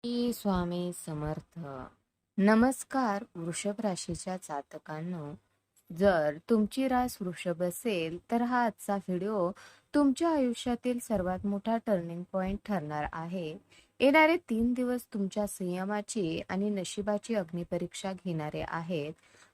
श्री स्वामी समर्थ. नमस्कार वृषभ राशीच्या जातकांनो, जर तुमची रास वृषभ असेल तर हा आजचा व्हिडिओ तुमच्या आयुष्यातील सर्वात मोठा टर्निंग पॉइंट ठरणार आहे. येणारे 3 दिवस तुमच्या संयमाची आणि नशिबाची अग्निपरीक्षा घेणारे आहेत.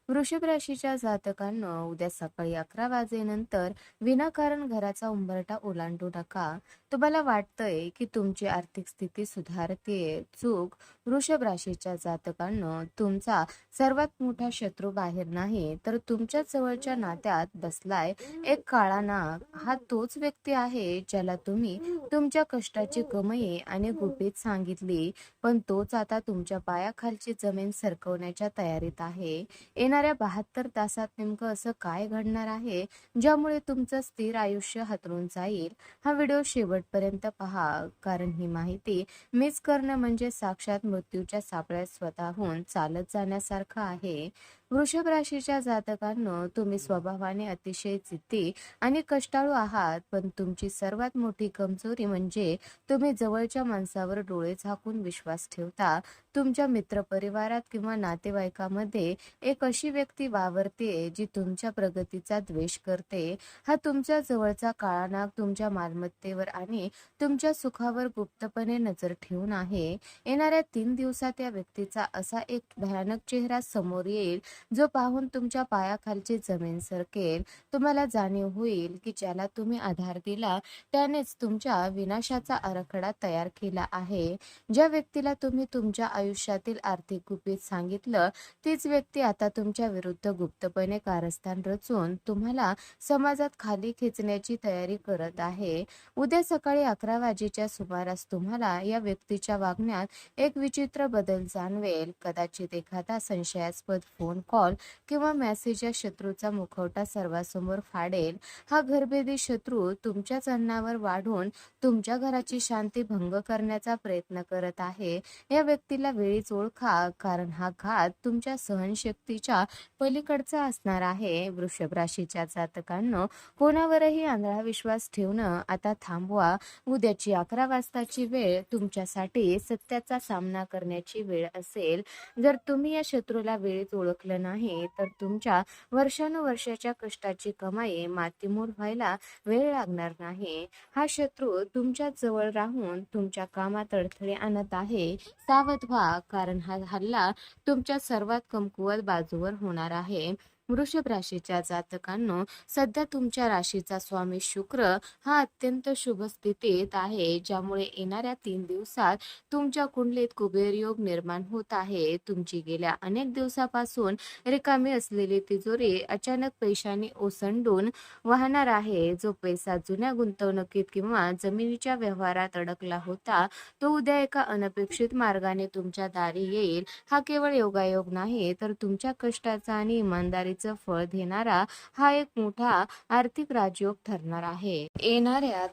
वृषभ राशीच्या जातकांनो, उद्या सकाळी 11 वाजेनंतर विनाकारण घराचा उंबरठा ओलांडू नका. तुम्हाला वाटतंय की तुमची आर्थिक स्थिती सुधारते. चूक. वृषभ राशीच्या जातकांनो, तुमचा सर्वात मोठा शत्रू बाहेर नाही तर तुमच्या जवळच्या नात्यात बसलाय एक काळा नाग. हा तोच व्यक्ती आहे ज्याला तुम्ही तुमच्या कष्टाची कमाई आणि गुपित सांगितली, पण तोच आता तुमच्या पायाखालची जमीन सरकवण्याच्या तयारीत आहे. येणाऱ्या 72 तासात नेमकं असं काय घडणार आहे ज्यामुळे तुमचं स्थिर आयुष्य हातरून जाईल? हा व्हिडिओ शेवटपर्यंत पहा, कारण ही माहिती मिस करणं म्हणजे साक्षात मृत्यूच्या सापळ्यात स्वतःहून चालत जाण्यासारखं आहे. वृषभ राशीच्या जातकांनो, तुम्ही स्वभावाने अतिशय जिद्दी आणि कष्टाळू आहात, पण तुमची सर्वात मोठी कमजोरी म्हणजे तुम्ही जवळच्या माणसावर डोळे झाकून विश्वास ठेवता. तुमच्या मित्रपरिवारात किंवा नातेवाईकामध्ये एक अशी व्यक्ती वावरते जी तुमच्या प्रगतीचा द्वेष करते. हा तुमच्या जवळचा काळा नाग तुमच्या मालमत्तेवर आणि तुमच्या सुखावर गुप्तपणे नजर ठेवून आहे. येणाऱ्या 3 दिवसात या व्यक्तीचा असा एक भयानक चेहरा समोर येईल जो पाहून तुमच्या पायाखालची जमीन सरकेल. तुम्हाला जाणीव होईल की ज्याला तुम्ही आधार दिला त्यानेच तुमच्या विनाशाचा आराखडा तयार केला आहे. ज्या व्यक्तीला तुम्ही तुमच्या आयुष्यातील आर्थिक गुपित सांगितलं, तीच व्यक्ती आता तुमच्या विरुद्ध गुप्तपणे कारस्थान रचून तुम्हाला समाजात खाली खेचण्याची तयारी करत आहे. उद्या सकाळी 11 वाजेच्या सुमारास तुम्हाला या व्यक्तीच्या वागण्यात एक विचित्र बदल जाणवेल. कदाचित एखादा संशयास्पद फोन कॉल किंवा मेसेज या शत्रूचा मुखवटा सर्वांसमोर फाडेल. हा घरभेदी शत्रू तुमच्याच अन्नावर वाढून तुमच्या घराची शांती भंग करण्याचा प्रयत्न करत आहे. या व्यक्तीला वेळीच ओळखा, कारण हा घात तुमच्या सहनशक्तीच्या पलीकडचा असणार आहे. वृषभ राशीच्या जातकांनो, कोणावरही आंधळा विश्वास ठेवणं आता थांबवा. उद्याची 11 वाजताची वेळ तुमच्यासाठी सत्याचा सामना करण्याची वेळ असेल. जर तुम्ही या शत्रूला वेळीच ओळखलं नाही तर तुमच्या वर्षानुवर्षाच्या कष्टाची कमाई मातीमोल व्हायला वेळ लागणार नाही. हा शत्रू तुमच्या जवळ राहून तुमच्या कामात अडथळे आणत आहे. सावध व्हा, कारण हा हल्ला तुमच्या सर्वात कमकुवत बाजूवर होणार आहे. वृषभ राशीच्या जातकांनो, सध्या तुमच्या राशीचा स्वामी शुक्र हा अत्यंत शुभ स्थितीत आहे, ज्यामुळे येणाऱ्या 3 दिवसात तुमच्या कुंडलीत कुबेर योग निर्माण होत आहे. तुमची गेल्या अनेक दिवसापासून रिकामी असलेली तिजोरी अचानक पैशांनी ओसंडून वाहणार आहे. जो पैसा जुन्या गुंतवणुकीत किंवा जमिनीच्या व्यवहारात अडकला होता, तो उद्या एका अनपेक्षित मार्गाने तुमच्या दारी येईल. हा केवळ योगायोग नाही तर तुमच्या कष्टाचा आणि इमानदारीचं फळ देणारा हा एक मोठा आर्थिक राजयोग ठरणार आहे. येणाऱ्या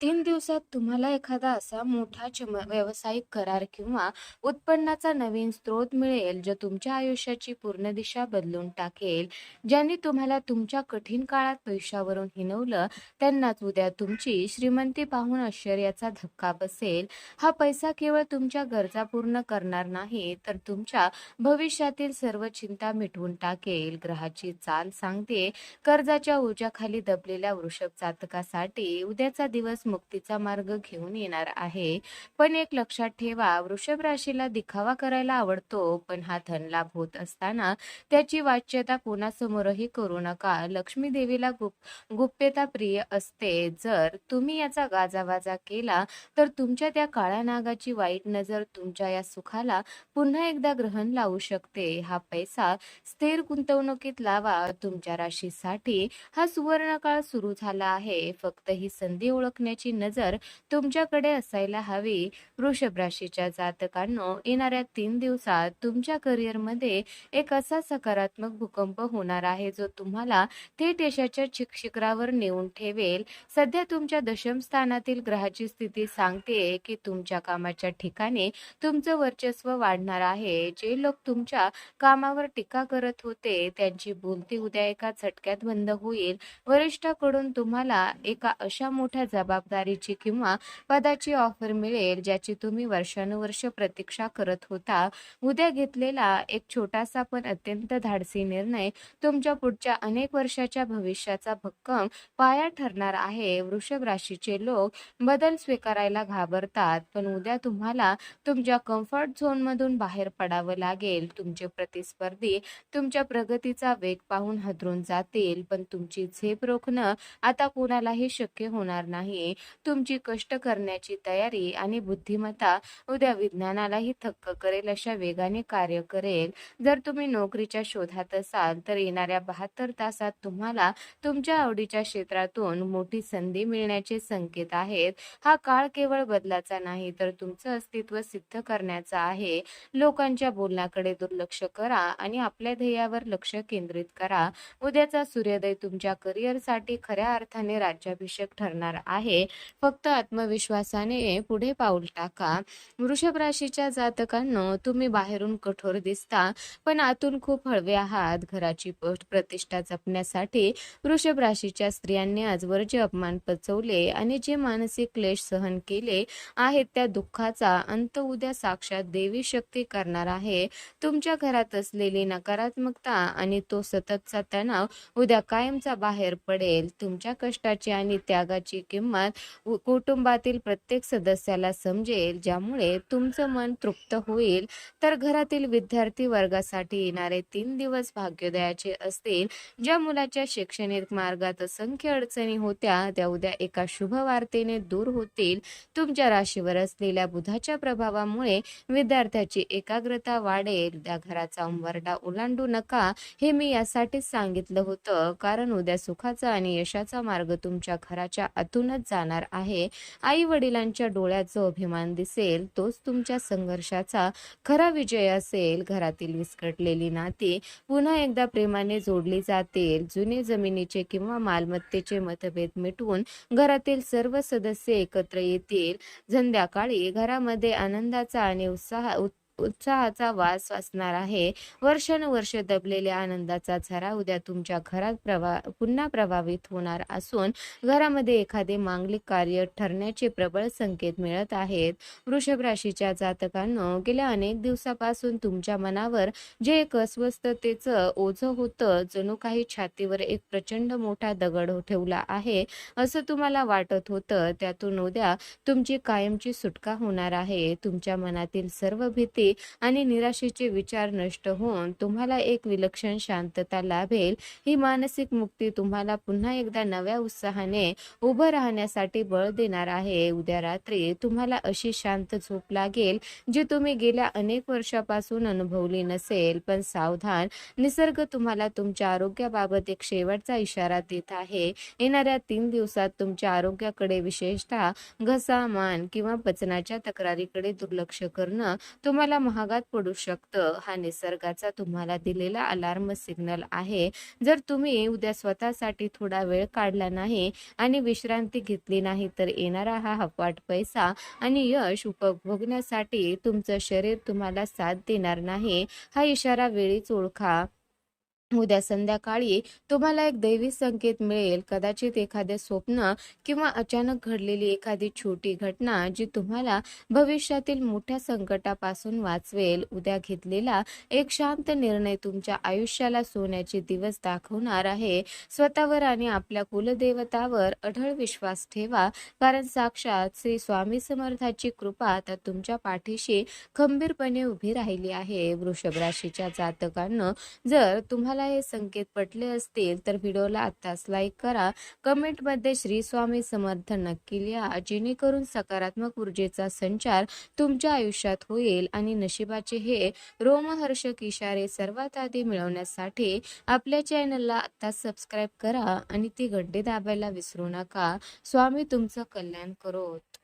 3 दिवसात तुम्हाला एखादा असा मोठा व्यावसायिक करार किंवा उत्पन्नाचा नवीन स्रोत मिळेल जो तुमच्या आयुष्याची पूर्ण दिशा बदलून टाकेल. ज्यांनी तुम्हाला तुमच्या कठीण काळात पैशावरून हिणवलं त्यांनाच उद्या तुमची श्रीमंती पाहून आश्चर्याचा धक्का बसेल. हा पैसा केवळ तुमच्या गरजा पूर्ण करणार नाही तर तुमच्या भविष्यातील सर्व चिंता मिटवून टाकेल. ग्रहाची चाल सांगते, कर्जाच्या ओझ्याखाली दबलेल्या वृषभ जातकासाठी उद्याचा दिवस मुक्तीचा मार्ग घेऊन येणार आहे. पण एक लक्षात ठेवा, वृषभ राशीला दिखावा करायला आवडतो, पण हा धनलाभ होत असताना त्याची वाच्यता कोणासमोरही करू नका. लक्ष्मी देवीला गुप्यता प्रिय असते. जर तुम्ही याचा गाजावाजा केला तर तुमच्या त्या काळ्या नागाची वाईट नजर तुमच्या या सुखाला पुन्हा एकदा ग्रहण लावू शकते. हा पैसा स्थिर गुंतवणुकीत लावा. तुमच्या राशीसाठी हा सुवर्णकाळ सुरू झाला आहे. फक्त ही संधी ओळखण्याची नजर तुमच्याकडे असायला हवी. वृषभ राशीच्या जातकांनो, येणाऱ्या 3 दिवसात तुमच्या करिअरमध्ये एक असा सकारात्मक भूकंप होणार आहे जो तुम्हाला थेट यशाच्या शिखरावर नेऊन ठेवेल. सध्या तुमच्या दशम स्थानातील ग्रहाची स्थिती सांगते की तुमच्या कामाच्या ठिकाणी तुमचं वर्चस्व वाढणार आहे. जे लोक तुमच्या कामावर टीका करत होते त्यांची बोलती उद्या एका झटक्यात बंद होईल. वरिष्ठाकडून तुम्हाला एका अशा मोठ्या जबाबदारीची किंवा पदाची ऑफर मिळेल, ज्याची तुम्ही वर्षानुवर्ष प्रतीक्षा करत होता. उद्या घेतलेला एक छोटासा पण अत्यंत धाडसी निर्णय तुमच्या पुढच्या अनेक वर्षाच्या भविष्याचा भक्कम पाया ठरणार आहे. वृषभ राशीचे लोक बदल स्वीकारायला घाबरतात, पण उद्या तुम्हाला तुमच्या कम्फर्ट झोनमधून बाहेर पडावं लागेल. तुमचे प्रतिस्पर्धी तुमच्या प्रगतीचा वेग पाहून हादरून जातील, पण तुमची झेप रोखणं आता कोणालाही शक्य होणार नाही. तुमची कष्ट करण्याची तयारी आणि बुद्धिमत्ता उद्या विज्ञानालाही थक्क करेल अशा वेगाने कार्य करेल. जर तुम्ही नोकरीच्या शोधात असाल तर येणाऱ्या 72 तासात तुम्हाला तुमच्या आवडीच्या क्षेत्रातून मोठी संधी मिळण्याचे संकेत आहेत. हा काळ केवळ बदलाचा नाही तर तुमचं अस्तित्व सिद्ध करण्याचा आहे. लोकांच्या बोलण्याकडे दुर्लक्ष करा आणि आपल्या ध्येयावर लक्ष केंद्रित करा. उद्याचा सूर्योदय तुमच्या करिअरसाठी खऱ्या अर्थाने राज्याभिषेक ठरणार आहे. फक्त आत्मविश्वासाने पुढे पाऊल टाका. वृषभ राशीच्या जातकांनो, तुम्ही बाहेरून कठोर दिसता, पण आतून खूप हळवे आहात. घराची प्रतिष्ठा जपण्यासाठी वृषभ राशीच्या स्त्रियांनी आजवर जे अपमान पचवले आणि जे मानसिक क्लेश सहन केले आहेत, त्या दुःखाचा अंत उद्या साक्षात देवी शक्ती करणार आहे. तुमच्या घरात असलेली नकारात्मकता आणि तो सततचा तणाव उद्या कायमचा बाहेर पडेल. तुमच्या कष्टाची आणि त्यागाची किंमत कुटुंबातील प्रत्येक सदस्याला समजेल, ज्यामुळे तुमचं मन तृप्त होईल. तर घरातील विद्यार्थी वर्गासाठी येणारे 3 दिवस भाग्योदयाचे असतील. ज्या मुलाच्या शैक्षणिक मार्गात असंख्य अडचणी होत्या, त्या उद्या एका शुभ वार्तेने दूर होतील. तुमच्या राशीवर असलेल्या बुधाच्या प्रभावामुळे विद्यार्थ्याची एकाग्रता वाढेल. त्या घराचा उंबरठा ओलांडू नका, हे मी यासाठीच सांगितलं होतं, कारण उद्या सुखाचा आणि यशाचा मार्ग तुमच्या घराच्या आतूनच जाणार आहे. आई वडिलांच्या डोळ्यात जो अभिमान दिसेल, तोच तुमच्या संघर्षाचा खरा विजय असेल. घरातील विस्कटलेली नाती पुन्हा एकदा प्रेमाने जोडली जातील. जुने जमिनीचे किंवा मालमत्तेचे मतभेद मिटवून घरातील सर्व सदस्य एकत्र येतील. संध्याकाळी घरामध्ये आनंदाचा आणि उत्साहाचा वास असणार आहे. वर्षानुवर्ष दबलेल्या आनंदाचा झरा उद्या तुमच्या घरात पुन्हा प्रभावित होणार असून घरामध्ये एखादे मांगलिक कार्य ठरण्याचे प्रबळ संकेत मिळत आहेत. वृषभ राशीच्या जातकांनो, गेल्या अनेक दिवसापासून तुमच्या मनावर जे एक अस्वस्थतेचं ओझं होतं, जणू काही छातीवर एक प्रचंड मोठा दगड ठेवला आहे असं तुम्हाला वाटत होतं, त्यातून उद्या तुमची कायमची सुटका होणार आहे. तुमच्या मनातील सर्व भीती आणि निराशेचे विचार नष्ट होऊन तुम्हाला एक विलक्षण शांतता लाभेल. ही मानसिक मुक्ती तुम्हाला पुन्हा एकदा नव्या उत्साहाने उभं राहण्यासाठी बळ देणार आहे. उद्या रात्री तुम्हाला अशी शांत झोप लागेल जी तुम्ही गेल्या अनेक वर्षापासून अनुभवली नसेल. पण सावधान, निसर्ग तुम्हाला तुमच्या आरोग्याबाबत एक शेवटचा इशारा देत आहे. येणाऱ्या 3 दिवसात तुमच्या आरोग्याकडे, विशेषतः घसा, मान किंवा पचनाच्या तक्रारीकडे दुर्लक्ष करणं तुम्हाला महागात पडू शकतं. हा निसर्गाचा तुम्हाला दिलेला अलार्म सिग्नल आहे. जर तुम्ही उद्या स्वतःसाठी थोडा वेळ काढला नाही आणि विश्रांती घेतली नाही, तर येणारा हा हफाट पैसा आणि यश उपभोगण्यासाठी तुमचं शरीर तुम्हाला साथ देणार नाही. हा इशारा वेळीच ओळखा. उद्या संध्याकाळी तुम्हाला एक दैवी संकेत मिळेल, कदाचित एखादे स्वप्न किंवा अचानक घडलेली एखादी छोटी घटना जी तुम्हाला भविष्यातील मोठ्या संकटापासून वाचवेल. उद्या घेतलेला एक शांत निर्णय तुमच्या आयुष्याला सोन्याचे दिवस दाखवणार आहे. स्वतःवर आणि आपल्या कुलदेवतावर अढळ विश्वास ठेवा, कारण साक्षात श्री स्वामी समर्थाची कृपा आता तुमच्या पाठीशी खंबीरपणे उभी राहिली आहे. वृषभ राशीच्या जातकांनो, जर तुम्हाला हे संकेत पटले असतील तर व्हिडिओला आत्ताच लाईक करा. कमेंटमध्ये श्री स्वामी समर्थ नक्की लिहा, जेणेकरून सकारात्मक ऊर्जेचा संचार तुमच्या आयुष्यात होईल. आणि नशिबाचे हे रोमहर्षक इशारे सर्वात आधी मिळवण्यासाठी आपल्या चॅनलला आत्ताच सबस्क्राईब करा आणि ती घंटी दाबायला विसरू नका. स्वामी तुमचं कल्याण करोत.